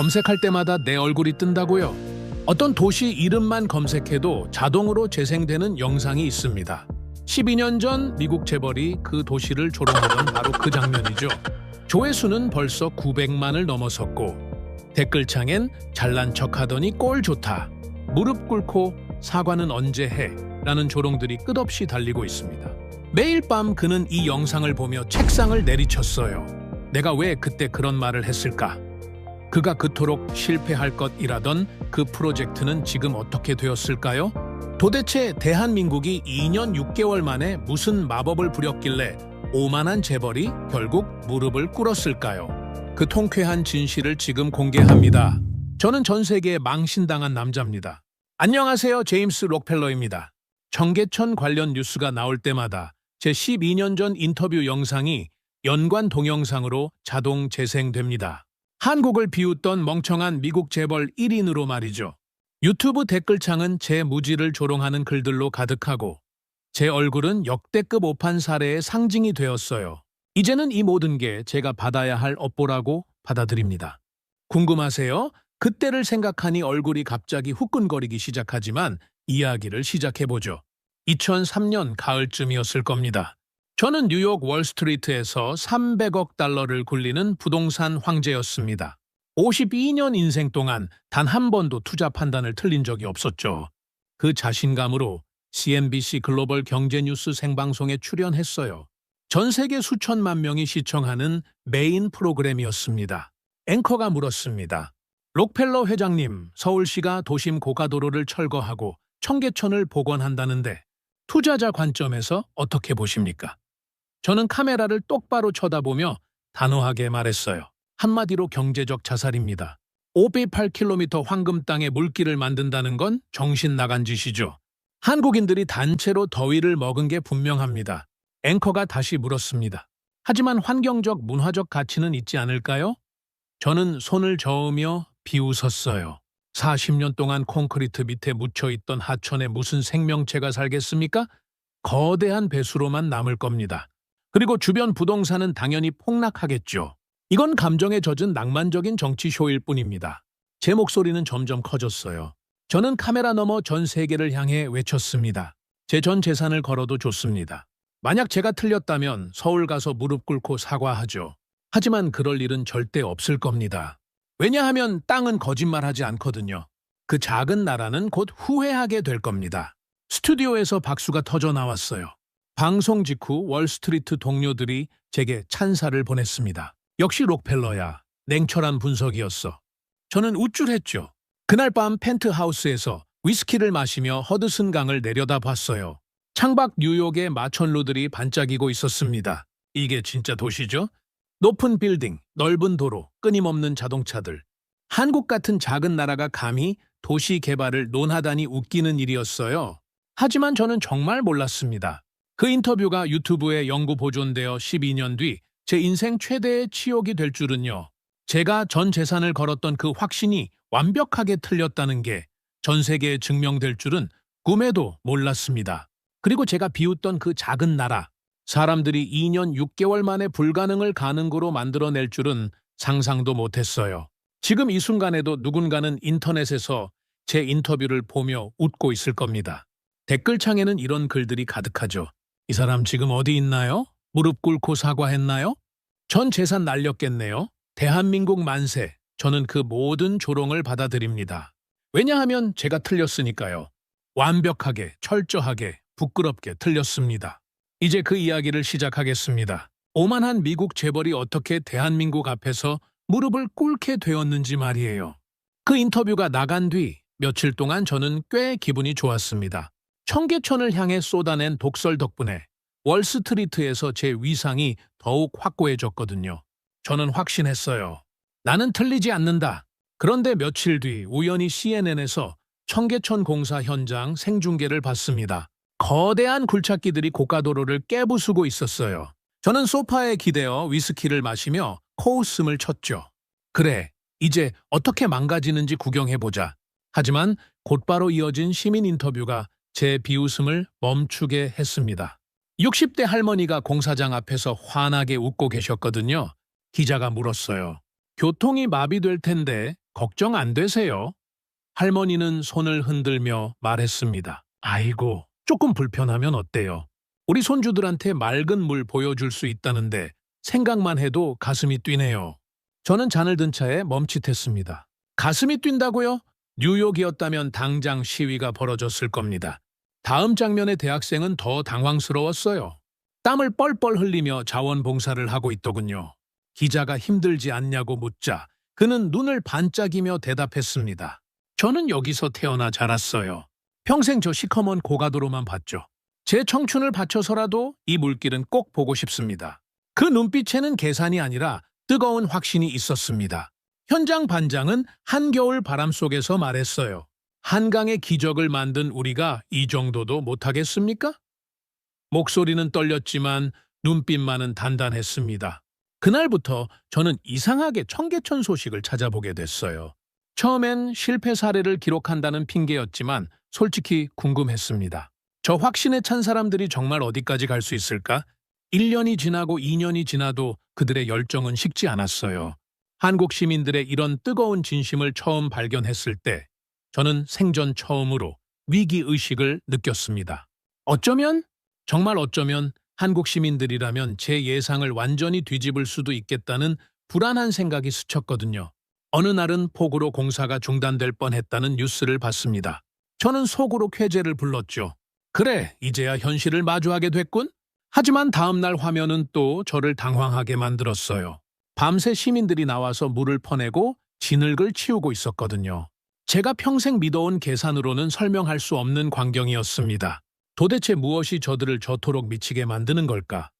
검색할 때마다 내 얼굴이 뜬다고요. 어떤 도시 이름만 검색해도 자동으로 재생되는 영상이 있습니다. 12년 전 미국 재벌이 그 도시를 조롱하던 바로 그 장면이죠. 조회수는 벌써 900만을 넘어섰고 댓글창엔 잘난 척하더니 꼴 좋다, 무릎 꿇고 사과는 언제 해? 라는 조롱들이 끝없이 달리고 있습니다. 매일 밤 그는 이 영상을 보며 책상을 내리쳤어요. 내가 왜 그때 그런 말을 했을까? 그가 그토록 실패할 것이라던 그 프로젝트는 지금 어떻게 되었을까요? 도대체 대한민국이 2년 6개월 만에 무슨 마법을 부렸길래 오만한 재벌이 결국 무릎을 꿇었을까요? 그 통쾌한 진실을 지금 공개합니다. 저는 전 세계에 망신당한 남자입니다. 안녕하세요. 제임스 록펠러입니다. 청계천 관련 뉴스가 나올 때마다 제 12년 전 인터뷰 영상이 연관 동영상으로 자동 재생됩니다. 한국을 비웃던 멍청한 미국 재벌 1인으로 말이죠. 유튜브 댓글창은 제 무지를 조롱하는 글들로 가득하고 제 얼굴은 역대급 오판 사례의 상징이 되었어요. 이제는 이 모든 게 제가 받아야 할 업보라고 받아들입니다. 궁금하세요? 그때를 생각하니 얼굴이 갑자기 후끈거리기 시작하지만 이야기를 시작해보죠. 2003년 가을쯤이었을 겁니다. 저는 뉴욕 월스트리트에서 300억 달러를 굴리는 부동산 황제였습니다. 52년 인생 동안 단 한 번도 투자 판단을 틀린 적이 없었죠. 그 자신감으로 CNBC 글로벌 경제뉴스 생방송에 출연했어요. 전 세계 수천만 명이 시청하는 메인 프로그램이었습니다. 앵커가 물었습니다. 록펠러 회장님, 서울시가 도심 고가도로를 철거하고 청계천을 복원한다는데 투자자 관점에서 어떻게 보십니까? 저는 카메라를 똑바로 쳐다보며 단호하게 말했어요. 한마디로 경제적 자살입니다. 508km 황금 땅에 물길을 만든다는 건 정신 나간 짓이죠. 한국인들이 단체로 더위를 먹은 게 분명합니다. 앵커가 다시 물었습니다. 하지만 환경적, 문화적 가치는 있지 않을까요? 저는 손을 저으며 비웃었어요. 40년 동안 콘크리트 밑에 묻혀있던 하천에 무슨 생명체가 살겠습니까? 거대한 배수로만 남을 겁니다. 그리고 주변 부동산은 당연히 폭락하겠죠. 이건 감정에 젖은 낭만적인 정치쇼일 뿐입니다. 제 목소리는 점점 커졌어요. 저는 카메라 너머 전 세계를 향해 외쳤습니다. 제 전 재산을 걸어도 좋습니다. 만약 제가 틀렸다면 서울 가서 무릎 꿇고 사과하죠. 하지만 그럴 일은 절대 없을 겁니다. 왜냐하면 땅은 거짓말하지 않거든요. 그 작은 나라는 곧 후회하게 될 겁니다. 스튜디오에서 박수가 터져 나왔어요. 방송 직후 월스트리트 동료들이 제게 찬사를 보냈습니다. 역시 록펠러야. 냉철한 분석이었어. 저는 우쭐했죠. 그날 밤 펜트하우스에서 위스키를 마시며 허드슨 강을 내려다봤어요. 창밖 뉴욕의 마천루들이 반짝이고 있었습니다. 이게 진짜 도시죠? 높은 빌딩, 넓은 도로, 끊임없는 자동차들. 한국 같은 작은 나라가 감히 도시 개발을 논하다니 웃기는 일이었어요. 하지만 저는 정말 몰랐습니다. 그 인터뷰가 유튜브에 영구 보존되어 12년 뒤 제 인생 최대의 치욕이 될 줄은요. 제가 전 재산을 걸었던 그 확신이 완벽하게 틀렸다는 게 전 세계에 증명될 줄은 꿈에도 몰랐습니다. 그리고 제가 비웃던 그 작은 나라, 사람들이 2년 6개월 만에 불가능을 가능으로 만들어낼 줄은 상상도 못했어요. 지금 이 순간에도 누군가는 인터넷에서 제 인터뷰를 보며 웃고 있을 겁니다. 댓글창에는 이런 글들이 가득하죠. 이 사람 지금 어디 있나요? 무릎 꿇고 사과했나요? 전 재산 날렸겠네요. 대한민국 만세. 저는 그 모든 조롱을 받아들입니다. 왜냐하면 제가 틀렸으니까요. 완벽하게, 철저하게, 부끄럽게 틀렸습니다. 이제 그 이야기를 시작하겠습니다. 오만한 미국 재벌이 어떻게 대한민국 앞에서 무릎을 꿇게 되었는지 말이에요. 그 인터뷰가 나간 뒤 며칠 동안 저는 꽤 기분이 좋았습니다. 청계천을 향해 쏟아낸 독설 덕분에 월스트리트에서 제 위상이 더욱 확고해졌거든요. 저는 확신했어요. 나는 틀리지 않는다. 그런데 며칠 뒤 우연히 CNN에서 청계천 공사 현장 생중계를 봤습니다. 거대한 굴착기들이 고가도로를 깨부수고 있었어요. 저는 소파에 기대어 위스키를 마시며 코웃음을 쳤죠. 그래, 이제 어떻게 망가지는지 구경해보자. 하지만 곧바로 이어진 시민 인터뷰가 제 비웃음을 멈추게 했습니다. 60대 할머니가 공사장 앞에서 환하게 웃고 계셨거든요. 기자가 물었어요. 교통이 마비될 텐데 걱정 안 되세요. 할머니는 손을 흔들며 말했습니다. 아이고, 조금 불편하면 어때요? 우리 손주들한테 맑은 물 보여줄 수 있다는데 생각만 해도 가슴이 뛰네요. 저는 잔을 든 차에 멈칫했습니다. 가슴이 뛴다고요? 뉴욕이었다면 당장 시위가 벌어졌을 겁니다. 다음 장면의 대학생은 더 당황스러웠어요. 땀을 뻘뻘 흘리며 자원봉사를 하고 있더군요. 기자가 힘들지 않냐고 묻자 그는 눈을 반짝이며 대답했습니다. 저는 여기서 태어나 자랐어요. 평생 저 시커먼 고가도로만 봤죠. 제 청춘을 바쳐서라도 이 물길은 꼭 보고 싶습니다. 그 눈빛에는 계산이 아니라 뜨거운 확신이 있었습니다. 현장 반장은 한겨울 바람 속에서 말했어요. 한강의 기적을 만든 우리가 이 정도도 못하겠습니까? 목소리는 떨렸지만 눈빛만은 단단했습니다. 그날부터 저는 이상하게 청계천 소식을 찾아보게 됐어요. 처음엔 실패 사례를 기록한다는 핑계였지만 솔직히 궁금했습니다. 저 확신에 찬 사람들이 정말 어디까지 갈 수 있을까? 1년이 지나고 2년이 지나도 그들의 열정은 식지 않았어요. 한국 시민들의 이런 뜨거운 진심을 처음 발견했을 때 저는 생전 처음으로 위기의식을 느꼈습니다. 어쩌면, 정말 어쩌면 한국 시민들이라면 제 예상을 완전히 뒤집을 수도 있겠다는 불안한 생각이 스쳤거든요. 어느 날은 폭우로 공사가 중단될 뻔했다는 뉴스를 봤습니다. 저는 속으로 쾌재를 불렀죠. 그래, 이제야 현실을 마주하게 됐군. 하지만 다음 날 화면은 또 저를 당황하게 만들었어요. 밤새 시민들이 나와서 물을 퍼내고 진흙을 치우고 있었거든요. 제가 평생 믿어온 계산으로는 설명할 수 없는 광경이었습니다. 도대체 무엇이 저들을 저토록 미치게 만드는 걸까?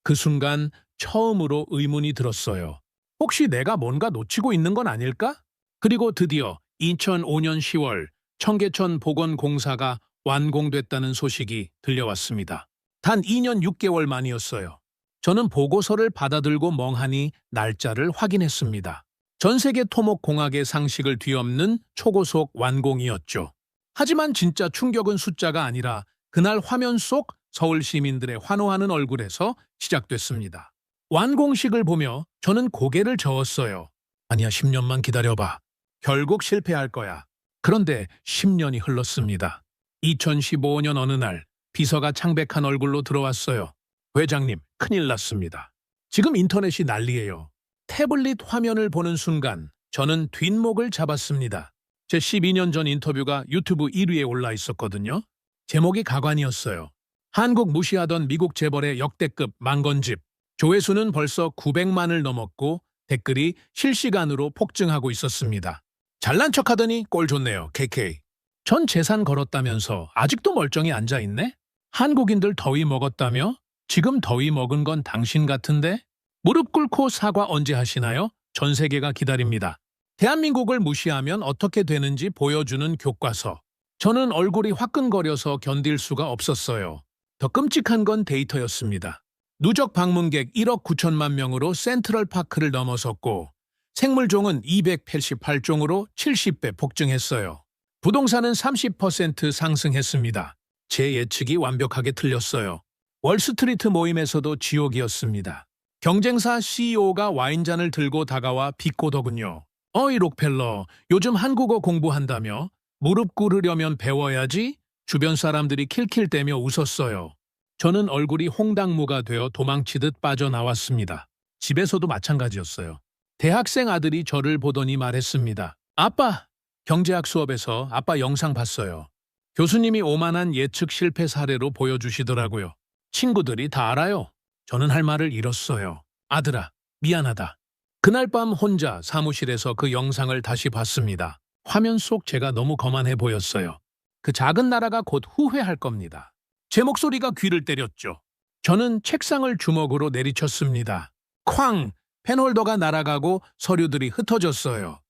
그 순간 처음으로 의문이 들었어요. 혹시 내가 뭔가 놓치고 있는 건 아닐까? 그리고 드디어 2005년 10월 청계천 복원공사가 완공됐다는 소식이 들려왔습니다. 단 2년 6개월 만이었어요. 저는 보고서를 받아들고 멍하니 날짜를 확인했습니다. 전 세계 토목공학의 상식을 뒤엎는 초고속 완공이었죠. 하지만 진짜 충격은 숫자가 아니라 그날 화면 속 서울 시민들의 환호하는 얼굴에서 시작됐습니다. 완공식을 보며 저는 고개를 저었어요. 아니야, 10년만 기다려봐. 결국 실패할 거야. 그런데 10년이 흘렀습니다. 2015년 어느 날 비서가 창백한 얼굴로 들어왔어요. 회장님, 큰일 났습니다. 지금 인터넷이 난리예요. 태블릿 화면을 보는 순간 저는 뒷목을 잡았습니다. 제 12년 전 인터뷰가 유튜브 1위에 올라 있었거든요. 제목이 가관이었어요. 한국 무시하던 미국 재벌의 역대급 망건집. 조회수는 벌써 900만을 넘었고 댓글이 실시간으로 폭증하고 있었습니다. 잘난 척하더니 꼴 좋네요, KK. 전 재산 걸었다면서 아직도 멀쩡히 앉아있네? 한국인들 더위 먹었다며? 지금 더위 먹은 건 당신 같은데? 무릎 꿇고 사과 언제 하시나요? 전 세계가 기다립니다. 대한민국을 무시하면 어떻게 되는지 보여주는 교과서. 저는 얼굴이 화끈거려서 견딜 수가 없었어요. 더 끔찍한 건 데이터였습니다. 누적 방문객 1억 9천만 명으로 센트럴파크를 넘어섰고 생물종은 288종으로 70배 폭증했어요. 부동산은 30% 상승했습니다. 제 예측이 완벽하게 틀렸어요. 월스트리트 모임에서도 지옥이었습니다. 경쟁사 CEO가 와인잔을 들고 다가와 비꼬더군요. 어이 록펠러, 요즘 한국어 공부한다며? 무릎 꿇으려면 배워야지? 주변 사람들이 킬킬대며 웃었어요. 저는 얼굴이 홍당무가 되어 도망치듯 빠져나왔습니다. 집에서도 마찬가지였어요. 대학생 아들이 저를 보더니 말했습니다. 아빠, 경제학 수업에서 아빠 영상 봤어요. 교수님이 오만한 예측 실패 사례로 보여주시더라고요. 친구들이 다 알아요. 저는 할 말을 잃었어요. 아들아, 미안하다. 그날 밤 혼자 사무실에서 그 영상을 다시 봤습니다. 화면 속 제가 너무 거만해 보였어요. 그 작은 나라가 곧 후회할 겁니다. 제 목소리가 귀를 때렸죠. 저는 책상을 주먹으로 내리쳤습니다. 쾅! 펜홀더가 날아가고 서류들이 흩어졌어요.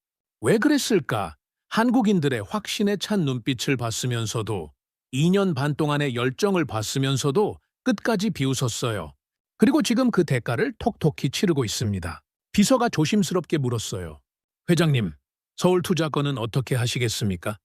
왜 그랬을까? 한국인들의 확신에 찬 눈빛을 봤으면서도 2년 반 동안의 열정을 봤으면서도 끝까지 비웃었어요. 그리고 지금 그 대가를 톡톡히 치르고 있습니다. 비서가 조심스럽게 물었어요. 회장님, 서울 투자건은 어떻게 하시겠습니까?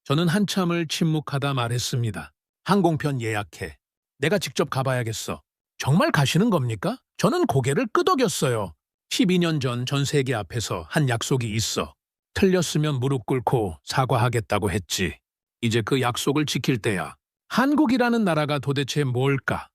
저는 한참을 침묵하다 말했습니다. 항공편 예약해. 내가 직접 가봐야겠어. 정말 가시는 겁니까? 저는 고개를 끄덕였어요. 12년 전 전 세계 앞에서 한 약속이 있어. 틀렸으면 무릎 꿇고 사과하겠다고 했지. 이제 그 약속을 지킬 때야. 한국이라는 나라가 도대체 뭘까?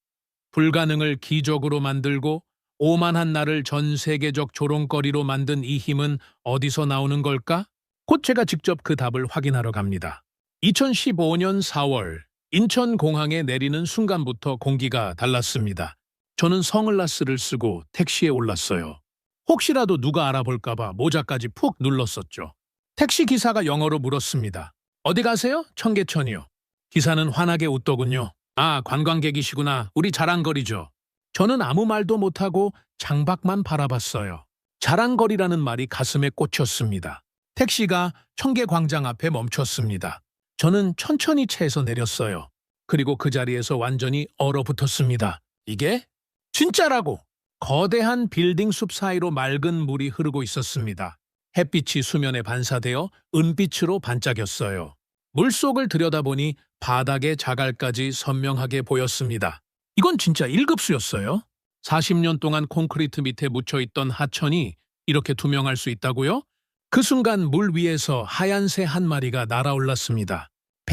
불가능을 기적으로 만들고 오만한 나를 전 세계적 조롱거리로 만든 이 힘은 어디서 나오는 걸까? 곧 제가 직접 그 답을 확인하러 갑니다. 2015년 4월 인천공항에 내리는 순간부터 공기가 달랐습니다. 저는 선글라스를 쓰고 택시에 올랐어요. 혹시라도 누가 알아볼까봐 모자까지 푹 눌렀었죠. 택시 기사가 영어로 물었습니다. 어디 가세요? 청계천이요. 기사는 환하게 웃더군요. 아, 관광객이시구나. 우리 자랑거리죠. 저는 아무 말도 못하고 창밖만 바라봤어요. 자랑거리라는 말이 가슴에 꽂혔습니다. 택시가 청계광장 앞에 멈췄습니다. 저는 천천히 차에서 내렸어요. 그리고 그 자리에서 완전히 얼어붙었습니다. 이게? 진짜라고! 거대한 빌딩 숲 사이로 맑은 물이 흐르고 있었습니다. 햇빛이 수면에 반사되어 은빛으로 반짝였어요. 물속을 들여다보니 바닥의 자갈까지 선명하게 보였습니다. 이건 진짜 1급수였어요. 40년 동안 콘크리트 밑에 묻혀있던 하천이 이렇게 투명할 수 있다고요? 그 순간 물 위에서 하얀 새 한 마리가 날아올랐습니다.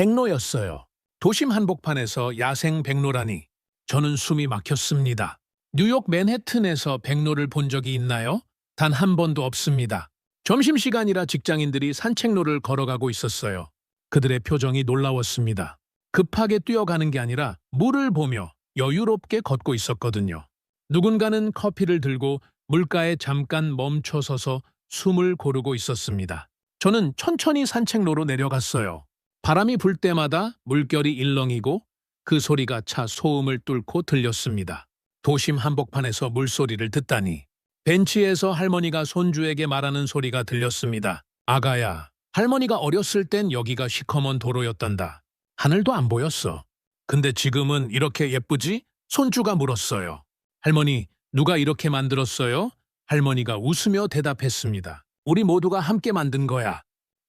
백로였어요. 도심 한복판에서 야생 백로라니. 저는 숨이 막혔습니다. 뉴욕 맨해튼에서 백로를 본 적이 있나요? 단 한 번도 없습니다. 점심시간이라 직장인들이 산책로를 걸어가고 있었어요. 그들의 표정이 놀라웠습니다. 급하게 뛰어가는 게 아니라 물을 보며 여유롭게 걷고 있었거든요. 누군가는 커피를 들고 물가에 잠깐 멈춰 서서 숨을 고르고 있었습니다. 저는 천천히 산책로로 내려갔어요. 바람이 불 때마다 물결이 일렁이고 그 소리가 차 소음을 뚫고 들렸습니다. 도심 한복판에서 물소리를 듣다니. 벤치에서 할머니가 손주에게 말하는 소리가 들렸습니다. 아가야, 할머니가 어렸을 땐 여기가 시커먼 도로였단다. 하늘도 안 보였어. 근데 지금은 이렇게 예쁘지? 손주가 물었어요. 할머니, 누가 이렇게 만들었어요? 할머니가 웃으며 대답했습니다. 우리 모두가 함께 만든 거야.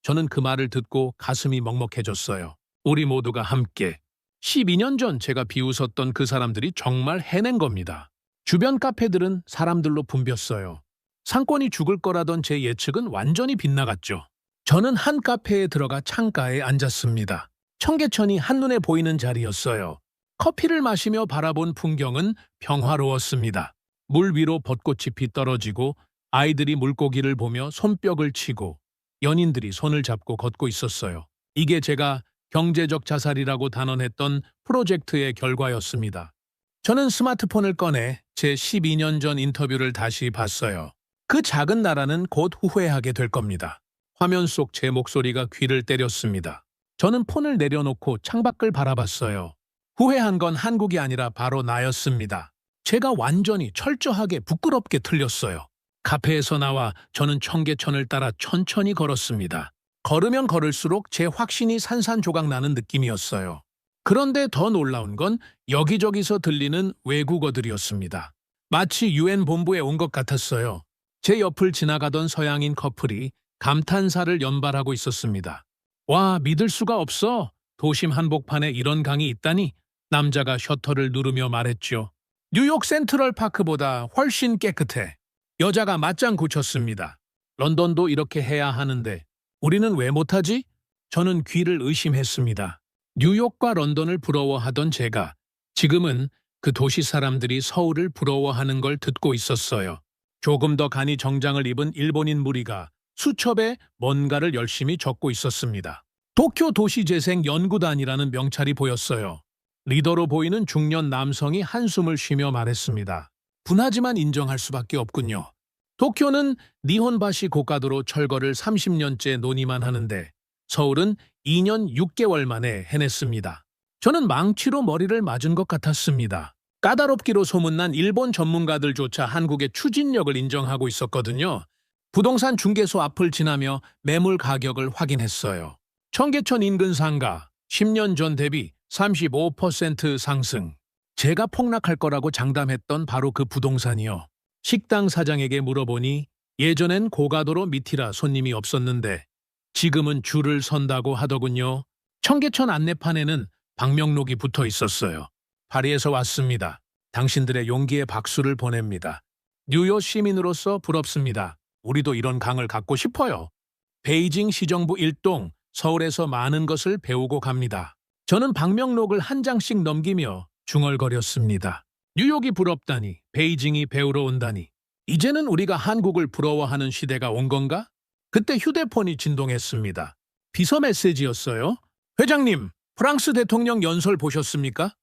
저는 그 말을 듣고 가슴이 먹먹해졌어요. 우리 모두가 함께. 12년 전 제가 비웃었던 그 사람들이 정말 해낸 겁니다. 주변 카페들은 사람들로 붐볐어요. 상권이 죽을 거라던 제 예측은 완전히 빗나갔죠. 저는 한 카페에 들어가 창가에 앉았습니다. 청계천이 한눈에 보이는 자리였어요. 커피를 마시며 바라본 풍경은 평화로웠습니다. 물 위로 벚꽃잎이 떨어지고 아이들이 물고기를 보며 손뼉을 치고 연인들이 손을 잡고 걷고 있었어요. 이게 제가 경제적 자살이라고 단언했던 프로젝트의 결과였습니다. 저는 스마트폰을 꺼내 제 12년 전 인터뷰를 다시 봤어요. 그 작은 나라는 곧 후회하게 될 겁니다. 화면 속 제 목소리가 귀를 때렸습니다. 저는 폰을 내려놓고 창밖을 바라봤어요. 후회한 건 한국이 아니라 바로 나였습니다. 제가 완전히 철저하게 부끄럽게 틀렸어요. 카페에서 나와 저는 청계천을 따라 천천히 걸었습니다. 걸으면 걸을수록 제 확신이 산산조각 나는 느낌이었어요. 그런데 더 놀라운 건 여기저기서 들리는 외국어들이었습니다. 마치 유엔 본부에 온 것 같았어요. 제 옆을 지나가던 서양인 커플이 감탄사를 연발하고 있었습니다. 와, 믿을 수가 없어. 도심 한복판에 이런 강이 있다니. 남자가 셔터를 누르며 말했죠. 뉴욕 센트럴 파크보다 훨씬 깨끗해. 여자가 맞장 굳혔습니다. 런던도 이렇게 해야 하는데 우리는 왜 못하지? 저는 귀를 의심했습니다. 뉴욕과 런던을 부러워하던 제가 지금은 그 도시 사람들이 서울을 부러워하는 걸 듣고 있었어요. 조금 더 간이 정장을 입은 일본인 무리가 수첩에 뭔가를 열심히 적고 있었습니다. 도쿄 도시재생 연구단이라는 명찰이 보였어요. 리더로 보이는 중년 남성이 한숨을 쉬며 말했습니다. 분하지만 인정할 수밖에 없군요. 도쿄는 니혼바시 고가도로 철거를 30년째 논의만 하는데 서울은 2년 6개월 만에 해냈습니다. 저는 망치로 머리를 맞은 것 같았습니다. 까다롭기로 소문난 일본 전문가들조차 한국의 추진력을 인정하고 있었거든요. 부동산 중개소 앞을 지나며 매물 가격을 확인했어요. 청계천 인근 상가 10년 전 대비 35% 상승. 제가 폭락할 거라고 장담했던 바로 그 부동산이요. 식당 사장에게 물어보니 예전엔 고가도로 밑이라 손님이 없었는데 지금은 줄을 선다고 하더군요. 청계천 안내판에는 방명록이 붙어 있었어요. 파리에서 왔습니다. 당신들의 용기에 박수를 보냅니다. 뉴욕 시민으로서 부럽습니다. 우리도 이런 강을 갖고 싶어요. 베이징 시정부 일동, 서울에서 많은 것을 배우고 갑니다. 저는 방명록을 한 장씩 넘기며 중얼거렸습니다. 뉴욕이 부럽다니, 베이징이 배우러 온다니. 이제는 우리가 한국을 부러워하는 시대가 온 건가? 그때 휴대폰이 진동했습니다. 비서 메시지였어요. 회장님, 프랑스 대통령 연설 보셨습니까?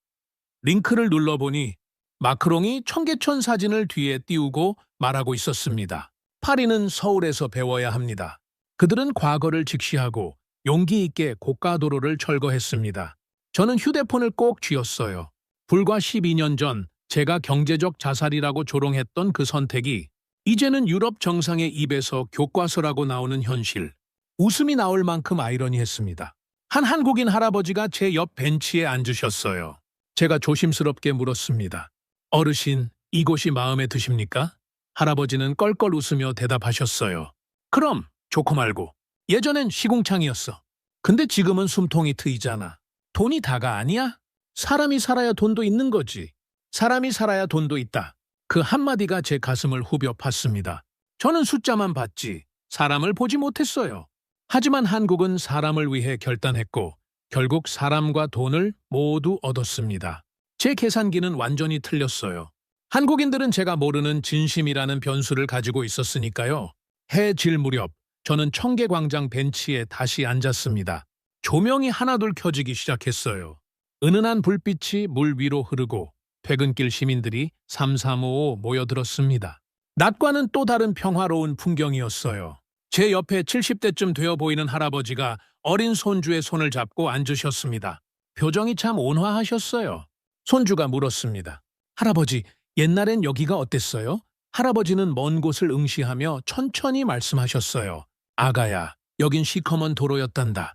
링크를 눌러보니 마크롱이 청계천 사진을 뒤에 띄우고 말하고 있었습니다. 파리는 서울에서 배워야 합니다. 그들은 과거를 직시하고 용기 있게 고가도로를 철거했습니다. 저는 휴대폰을 꼭 쥐었어요. 불과 12년 전 제가 경제적 자살이라고 조롱했던 그 선택이 이제는 유럽 정상의 입에서 교과서라고 나오는 현실. 웃음이 나올 만큼 아이러니했습니다. 한 한국인 할아버지가 제 옆 벤치에 앉으셨어요. 제가 조심스럽게 물었습니다. 어르신, 이곳이 마음에 드십니까? 할아버지는 껄껄 웃으며 대답하셨어요. 그럼, 좋고 말고. 예전엔 시궁창이었어. 근데 지금은 숨통이 트이잖아. 돈이 다가 아니야? 사람이 살아야 돈도 있는 거지. 사람이 살아야 돈도 있다. 그 한마디가 제 가슴을 후벼 팠습니다. 저는 숫자만 봤지 사람을 보지 못했어요. 하지만 한국은 사람을 위해 결단했고 결국 사람과 돈을 모두 얻었습니다. 제 계산기는 완전히 틀렸어요. 한국인들은 제가 모르는 진심이라는 변수를 가지고 있었으니까요. 해 질 무렵 저는 청계광장 벤치에 다시 앉았습니다. 조명이 하나둘 켜지기 시작했어요. 은은한 불빛이 물 위로 흐르고 퇴근길 시민들이 삼삼오오 모여들었습니다. 낮과는 또 다른 평화로운 풍경이었어요. 제 옆에 70대쯤 되어 보이는 할아버지가 어린 손주의 손을 잡고 앉으셨습니다. 표정이 참 온화하셨어요. 손주가 물었습니다. 할아버지, 옛날엔 여기가 어땠어요? 할아버지는 먼 곳을 응시하며 천천히 말씀하셨어요. 아가야, 여긴 시커먼 도로였단다.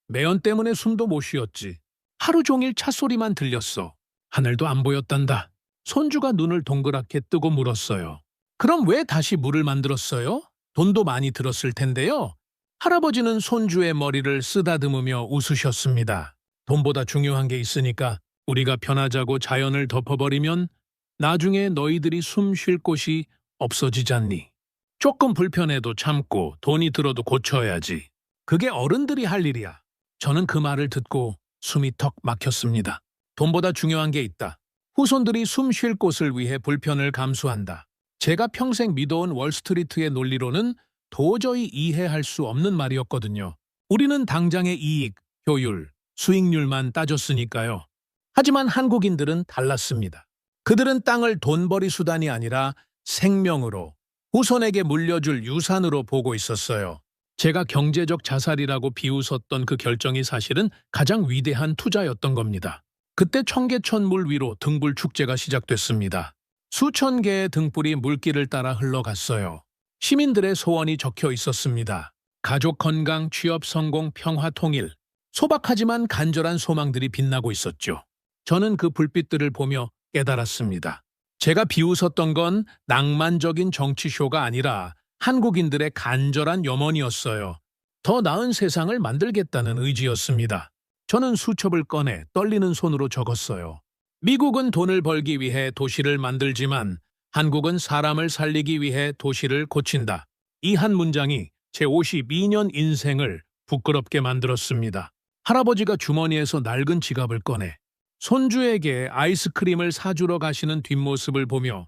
매연 때문에 숨도 못 쉬었지. 하루 종일 찻소리만 들렸어. 하늘도 안 보였단다. 손주가 눈을 동그랗게 뜨고 물었어요. 그럼 왜 다시 물을 만들었어요? 돈도 많이 들었을 텐데요. 할아버지는 손주의 머리를 쓰다듬으며 웃으셨습니다. 돈보다 중요한 게 있으니까 우리가 편하자고 자연을 덮어버리면 나중에 너희들이 숨 쉴 곳이 없어지잖니. 조금 불편해도 참고 돈이 들어도 고쳐야지. 그게 어른들이 할 일이야. 저는 그 말을 듣고 숨이 턱 막혔습니다. 돈보다 중요한 게 있다. 후손들이 숨 쉴 곳을 위해 불편을 감수한다. 제가 평생 믿어온 월스트리트의 논리로는 도저히 이해할 수 없는 말이었거든요. 우리는 당장의 이익, 효율, 수익률만 따졌으니까요. 하지만 한국인들은 달랐습니다. 그들은 땅을 돈벌이 수단이 아니라 생명으로, 후손에게 물려줄 유산으로 보고 있었어요. 제가 경제적 자살이라고 비웃었던 그 결정이 사실은 가장 위대한 투자였던 겁니다. 그때 청계천 물 위로 등불 축제가 시작됐습니다. 수천 개의 등불이 물길을 따라 흘러갔어요. 시민들의 소원이 적혀 있었습니다. 가족 건강, 취업 성공, 평화 통일. 소박하지만 간절한 소망들이 빛나고 있었죠. 저는 그 불빛들을 보며 깨달았습니다. 제가 비웃었던 건 낭만적인 정치쇼가 아니라 한국인들의 간절한 염원이었어요. 더 나은 세상을 만들겠다는 의지였습니다. 저는 수첩을 꺼내 떨리는 손으로 적었어요. 미국은 돈을 벌기 위해 도시를 만들지만 한국은 사람을 살리기 위해 도시를 고친다. 이 한 문장이 제 52년 인생을 부끄럽게 만들었습니다. 할아버지가 주머니에서 낡은 지갑을 꺼내 손주에게 아이스크림을 사주러 가시는 뒷모습을 보며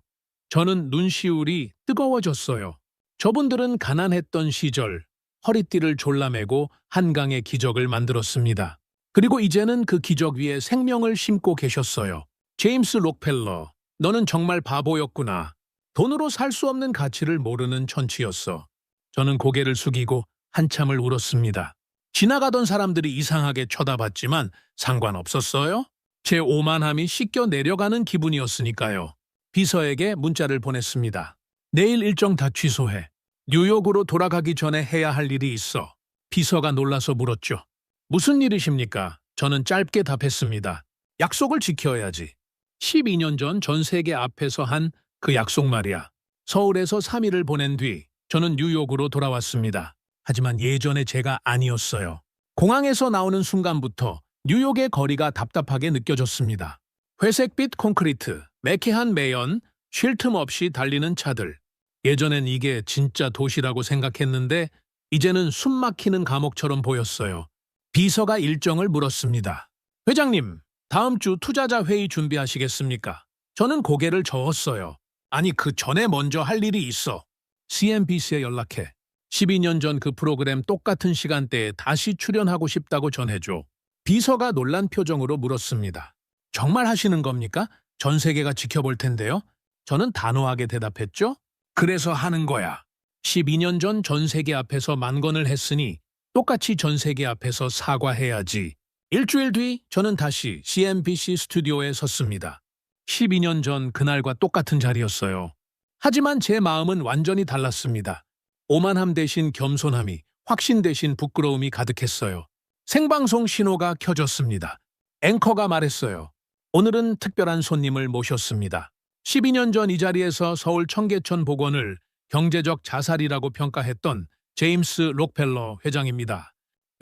저는 눈시울이 뜨거워졌어요. 저분들은 가난했던 시절 허리띠를 졸라매고 한강의 기적을 만들었습니다. 그리고 이제는 그 기적 위에 생명을 심고 계셨어요. 제임스 록펠러, 너는 정말 바보였구나. 돈으로 살 수 없는 가치를 모르는 천치였어. 저는 고개를 숙이고 한참을 울었습니다. 지나가던 사람들이 이상하게 쳐다봤지만 상관없었어요. 제 오만함이 씻겨 내려가는 기분이었으니까요. 비서에게 문자를 보냈습니다. 내일 일정 다 취소해. 뉴욕으로 돌아가기 전에 해야 할 일이 있어. 비서가 놀라서 물었죠. 무슨 일이십니까? 저는 짧게 답했습니다. 약속을 지켜야지. 12년 전 전 세계 앞에서 한 그 약속 말이야. 서울에서 3일을 보낸 뒤 저는 뉴욕으로 돌아왔습니다. 하지만 예전의 제가 아니었어요. 공항에서 나오는 순간부터 뉴욕의 거리가 답답하게 느껴졌습니다. 회색빛 콘크리트, 매캐한 매연, 쉴 틈 없이 달리는 차들. 예전엔 이게 진짜 도시라고 생각했는데 이제는 숨 막히는 감옥처럼 보였어요. 비서가 일정을 물었습니다. 회장님, 다음 주 투자자 회의 준비하시겠습니까? 저는 고개를 저었어요. 아니, 그 전에 먼저 할 일이 있어. CNBC에 연락해. 12년 전 그 프로그램 똑같은 시간대에 다시 출연하고 싶다고 전해줘. 비서가 놀란 표정으로 물었습니다. 정말 하시는 겁니까? 전 세계가 지켜볼 텐데요. 저는 단호하게 대답했죠. 그래서 하는 거야. 12년 전 전 세계 앞에서 만건을 했으니 똑같이 전 세계 앞에서 사과해야지. 일주일 뒤 저는 다시 CNBC 스튜디오에 섰습니다. 12년 전 그날과 똑같은 자리였어요. 하지만 제 마음은 완전히 달랐습니다. 오만함 대신 겸손함이, 확신 대신 부끄러움이 가득했어요. 생방송 신호가 켜졌습니다. 앵커가 말했어요. 오늘은 특별한 손님을 모셨습니다. 12년 전 이 자리에서 서울 청계천 복원을 경제적 자살이라고 평가했던 제임스 록펠러 회장입니다.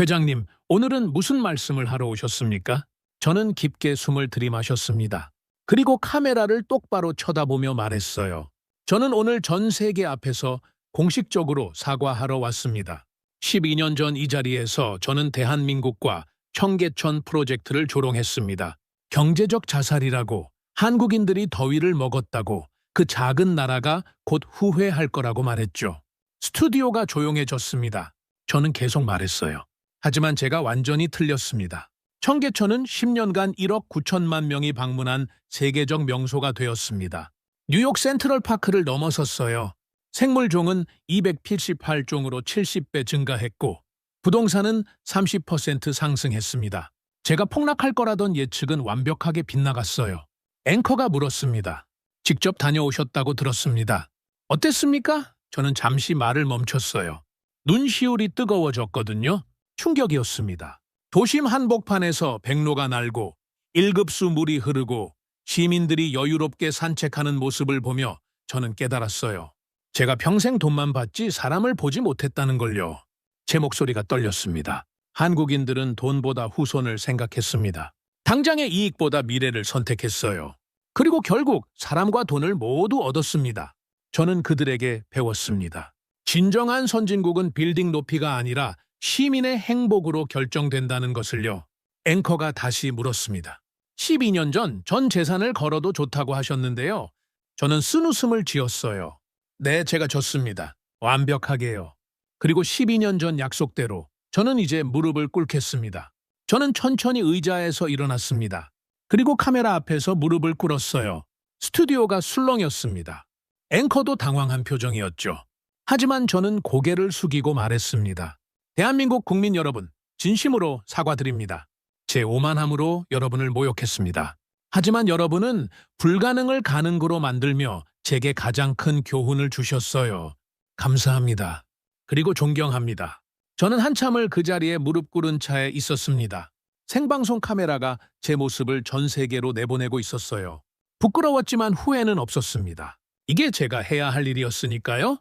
회장님, 오늘은 무슨 말씀을 하러 오셨습니까? 저는 깊게 숨을 들이마셨습니다. 그리고 카메라를 똑바로 쳐다보며 말했어요. 저는 오늘 전 세계 앞에서 공식적으로 사과하러 왔습니다. 12년 전 이 자리에서 저는 대한민국과 청계천 프로젝트를 조롱했습니다. 경제적 자살이라고, 한국인들이 더위를 먹었다고, 그 작은 나라가 곧 후회할 거라고 말했죠. 스튜디오가 조용해졌습니다. 저는 계속 말했어요. 하지만 제가 완전히 틀렸습니다. 청계천은 10년간 1억 9천만 명이 방문한 세계적 명소가 되었습니다. 뉴욕 센트럴파크를 넘어섰어요. 생물종은 288종으로 70배 증가했고 부동산은 30% 상승했습니다. 제가 폭락할 거라던 예측은 완벽하게 빗나갔어요. 앵커가 물었습니다. 직접 다녀오셨다고 들었습니다. 어땠습니까? 저는 잠시 말을 멈췄어요. 눈시울이 뜨거워졌거든요. 충격이었습니다. 도심 한복판에서 백로가 날고 1급수 물이 흐르고 시민들이 여유롭게 산책하는 모습을 보며 저는 깨달았어요. 제가 평생 돈만 받지 사람을 보지 못했다는 걸요. 제 목소리가 떨렸습니다. 한국인들은 돈보다 후손을 생각했습니다. 당장의 이익보다 미래를 선택했어요. 그리고 결국 사람과 돈을 모두 얻었습니다. 저는 그들에게 배웠습니다. 진정한 선진국은 빌딩 높이가 아니라 시민의 행복으로 결정된다는 것을요. 앵커가 다시 물었습니다. 12년 전 재산을 걸어도 좋다고 하셨는데요. 저는 쓴웃음을 지었어요. 네, 제가 졌습니다. 완벽하게요. 그리고 12년 전 약속대로 저는 이제 무릎을 꿇겠습니다. 저는 천천히 의자에서 일어났습니다. 그리고 카메라 앞에서 무릎을 꿇었어요. 스튜디오가 술렁였습니다. 앵커도 당황한 표정이었죠. 하지만 저는 고개를 숙이고 말했습니다. 대한민국 국민 여러분, 진심으로 사과드립니다. 제 오만함으로 여러분을 모욕했습니다. 하지만 여러분은 불가능을 가능으로 만들며 제게 가장 큰 교훈을 주셨어요. 감사합니다. 그리고 존경합니다. 저는 한참을 그 자리에 무릎 꿇은 차에 있었습니다. 생방송 카메라가 제 모습을 전 세계로 내보내고 있었어요. 부끄러웠지만 후회는 없었습니다. 이게 제가 해야 할 일이었으니까요.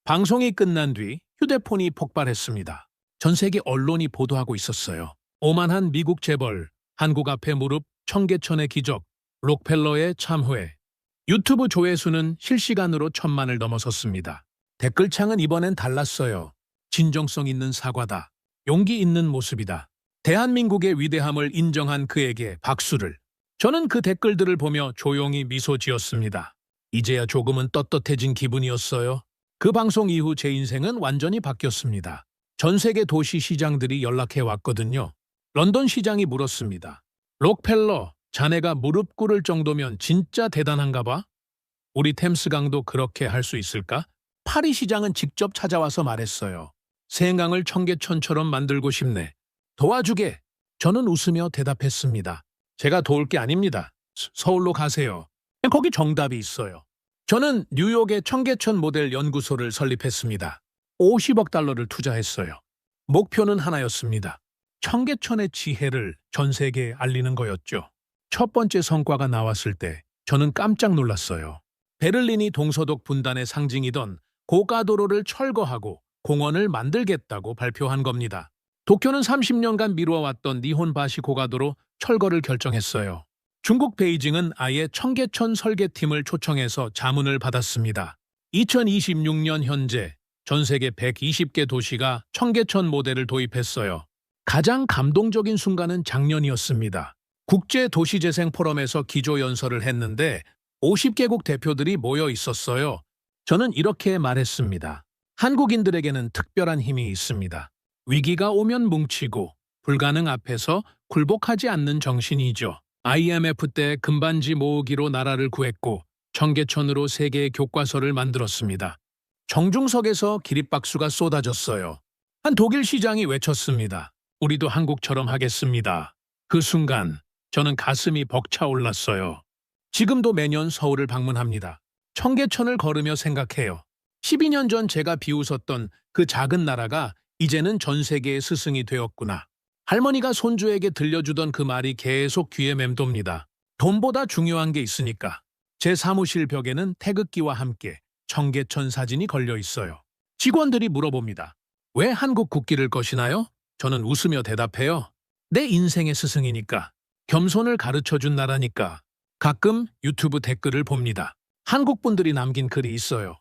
방송이 끝난 뒤 휴대폰이 폭발했습니다. 전 세계 언론이 보도하고 있었어요. 오만한 미국 재벌, 한국 앞에 무릎, 청계천의 기적, 록펠러의 참회. 유튜브 조회수는 실시간으로 1000만을 넘어섰습니다. 댓글창은 이번엔 달랐어요. 진정성 있는 사과다. 용기 있는 모습이다. 대한민국의 위대함을 인정한 그에게 박수를. 저는 그 댓글들을 보며 조용히 미소 지었습니다. 이제야 조금은 떳떳해진 기분이었어요. 그 방송 이후 제 인생은 완전히 바뀌었습니다. 전 세계 도시 시장들이 연락해 왔거든요. 런던 시장이 물었습니다. 록펠러, 자네가 무릎 꿇을 정도면 진짜 대단한가 봐? 우리 템스강도 그렇게 할 수 있을까? 파리 시장은 직접 찾아와서 말했어요. 세강을 청계천처럼 만들고 싶네. 도와주게. 저는 웃으며 대답했습니다. 제가 도울 게 아닙니다. 서울로 가세요. 거기 정답이 있어요. 저는 뉴욕의 청계천 모델 연구소를 설립했습니다. 50억 달러를 투자했어요. 목표는 하나였습니다. 청계천의 지혜를 전 세계에 알리는 거였죠. 첫 번째 성과가 나왔을 때 저는 깜짝 놀랐어요. 베를린이 동서독 분단의 상징이던 고가도로를 철거하고 공원을 만들겠다고 발표한 겁니다. 도쿄는 30년간 미뤄왔던 니혼바시 고가도로 철거를 결정했어요. 중국 베이징은 아예 청계천 설계팀을 초청해서 자문을 받았습니다. 2026년 현재 전 세계 120개 도시가 청계천 모델을 도입했어요. 가장 감동적인 순간은 작년이었습니다. 국제도시재생 포럼에서 기조연설을 했는데 50개국 대표들이 모여 있었어요. 저는 이렇게 말했습니다. 한국인들에게는 특별한 힘이 있습니다. 위기가 오면 뭉치고 불가능 앞에서 굴복하지 않는 정신이죠. IMF 때 금반지 모으기로 나라를 구했고 청계천으로 세계의 교과서를 만들었습니다. 정중석에서 기립박수가 쏟아졌어요. 한 독일 시장이 외쳤습니다. 우리도 한국처럼 하겠습니다. 그 순간 저는 가슴이 벅차올랐어요. 지금도 매년 서울을 방문합니다. 청계천을 걸으며 생각해요. 12년 전 제가 비웃었던 그 작은 나라가 이제는 전 세계의 스승이 되었구나. 할머니가 손주에게 들려주던 그 말이 계속 귀에 맴돕니다. 돈보다 중요한 게 있으니까. 제 사무실 벽에는 태극기와 함께 청계천 사진이 걸려 있어요. 직원들이 물어봅니다. 왜 한국 국기를 거시나요? 저는 웃으며 대답해요. 내 인생의 스승이니까. 겸손을 가르쳐준 나라니까. 가끔 유튜브 댓글을 봅니다. 한국 분들이 남긴 글이 있어요.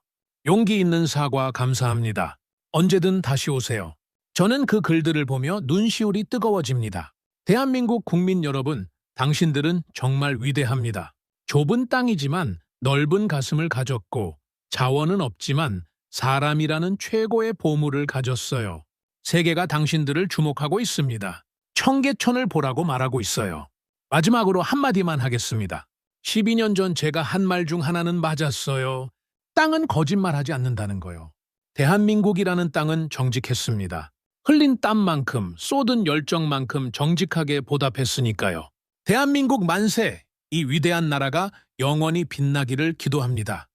용기 있는 사과 감사합니다. 언제든 다시 오세요. 저는 그 글들을 보며 눈시울이 뜨거워집니다. 대한민국 국민 여러분, 당신들은 정말 위대합니다. 좁은 땅이지만 넓은 가슴을 가졌고 자원은 없지만 사람이라는 최고의 보물을 가졌어요. 세계가 당신들을 주목하고 있습니다. 청계천을 보라고 말하고 있어요. 마지막으로 한마디만 하겠습니다. 12년 전 제가 한 말 중 하나는 맞았어요. 땅은 거짓말하지 않는다는 거요. 대한민국이라는 땅은 정직했습니다. 흘린 땀만큼 쏟은 열정만큼 정직하게 보답했으니까요. 대한민국 만세! 이 위대한 나라가 영원히 빛나기를 기도합니다.